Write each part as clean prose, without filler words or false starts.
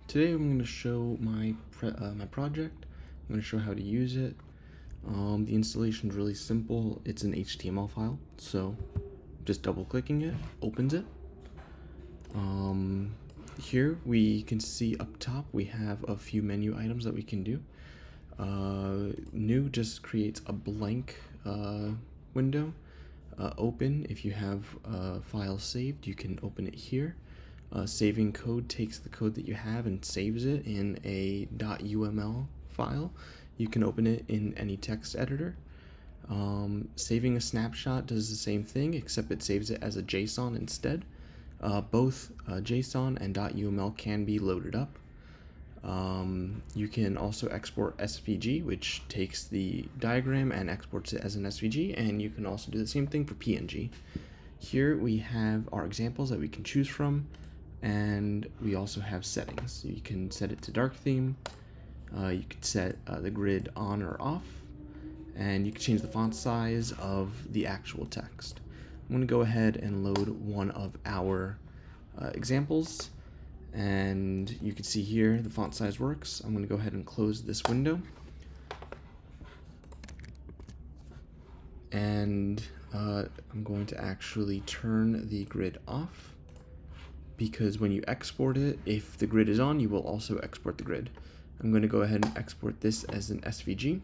Today I'm going to show my project. I'm going to show how to use it. The installation is really simple. It's an HTML file, so just double clicking it opens it. Here we can see up top we have a few menu items that we can do. New just creates a blank window. Open, if you have a file saved, you can open it here. Saving code takes the code that you have and saves it in a .uml file. You can open it in any text editor. Saving a snapshot does the same thing, except it saves it as a JSON instead. Both JSON and .uml can be loaded up. You can also export SVG, which takes the diagram and exports it as an SVG, and you can also do the same thing for PNG. Here we have our examples that we can choose from, and we also have settings. You can set it to dark theme, you can set the grid on or off, and you can change the font size of the actual text. I'm going to go ahead and load one of our examples. And you can see here the font size works. I'm going to go ahead and close this window. And I'm going to actually turn the grid off, because when you export it, if the grid is on, you will also export the grid. I'm going to go ahead and export this as an SVG.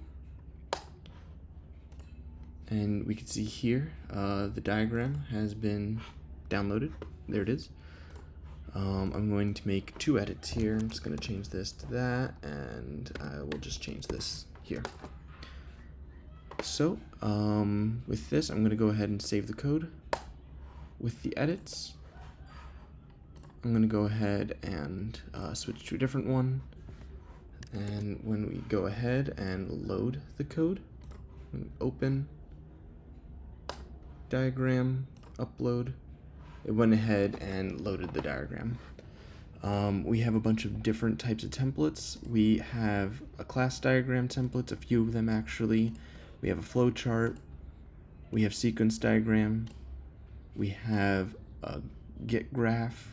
And we can see here the diagram has been downloaded. There it is. I'm going to make two edits here. I'm just going to change this to that, and I will just change this here. So with this, I'm going to go ahead and save the code. With the edits, I'm going to go ahead and switch to a different one. And when we go ahead and load the code, open, diagram, upload, it went ahead and loaded the diagram. We have a bunch of different types of templates. We have a class diagram template, a few of them actually. We have a flow chart. We have sequence diagram. We have a get graph.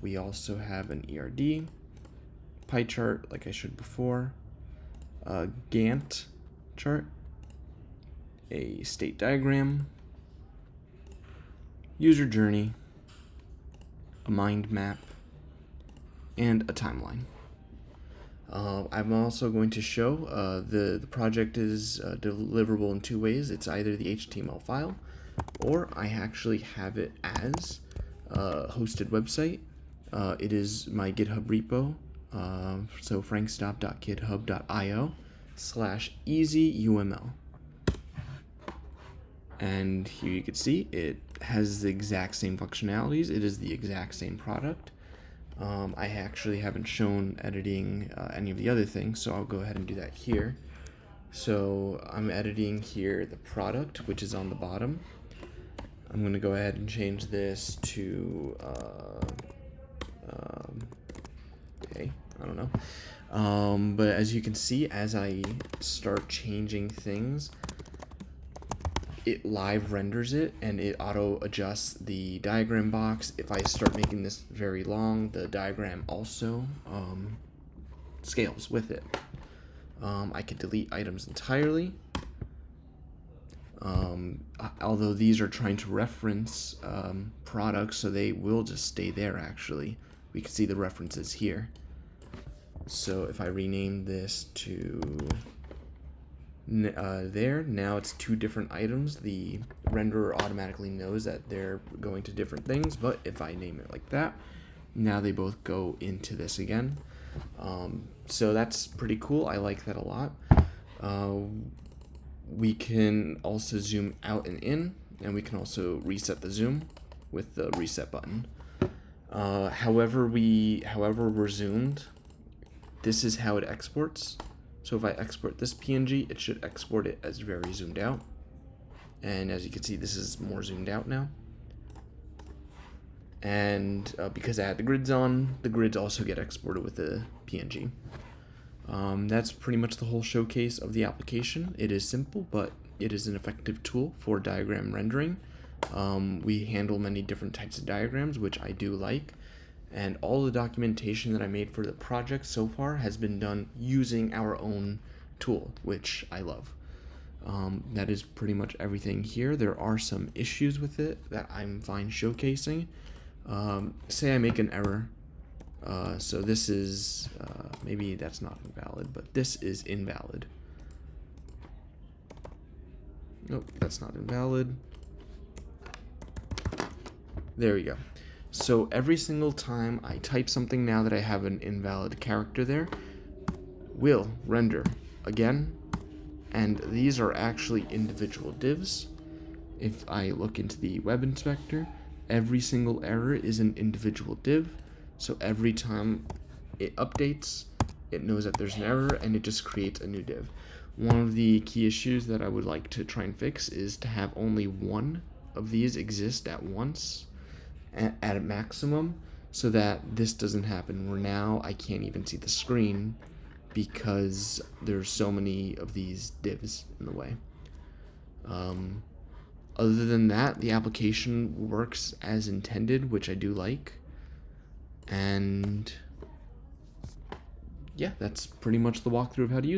We also have an ERD, pie chart like I showed before, a Gantt chart, a state diagram, user journey, a mind map, and a timeline. I'm also going to show the project is deliverable in two ways. It's either the HTML file, or I actually have it as a hosted website. It is my GitHub repo, so frankstop.github.io/EasyUML. And here you can see it has the exact same functionalities. It is the exact same product. I actually haven't shown editing any of the other things, so I'll go ahead and do that here. So I'm editing here the product, which is on the bottom. I'm going to go ahead and change this to, okay, I don't know. But as you can see, as I start changing things, it live renders it, and it auto adjusts the diagram box. If I start making this very long, the diagram also scales with it. I could delete items entirely. Although these are trying to reference products, so they will just stay there actually. We can see the references here. So if I rename this to there, now it's two different items. The renderer automatically knows that they're going to different things, but if I name it like that, now they both go into this again. So that's pretty cool. I like that a lot. We can also zoom out and in, and we can also reset the zoom with the reset button. However we're zoomed, this is how it exports. So if I export this PNG, it should export it as very zoomed out. And as you can see, this is more zoomed out now. And because I had the grids on, the grids also get exported with the PNG. That's pretty much the whole showcase of the application. It is simple, but it is an effective tool for diagram rendering. We handle many different types of diagrams, which I do like. And all the documentation that I made for the project so far has been done using our own tool, which I love. That is pretty much everything here. There are some issues with it that I'm fine showcasing. Say I make an error. So this is, maybe that's not invalid, but this is invalid. Nope, that's not invalid. There we go. So every single time I type something now that I have an invalid character there, will render again, and these are actually individual divs. If I look into the web inspector, every single error is an individual div, so every time it updates, it knows that there's an error and it just creates a new div. One of the key issues that I would like to try and fix is to have only one of these exist at once at a maximum, so that this doesn't happen where now I can't even see the screen because there's so many of these divs in the way. Other than that, the application works as intended, which I do like. And yeah, that's pretty much the walkthrough of how to use it.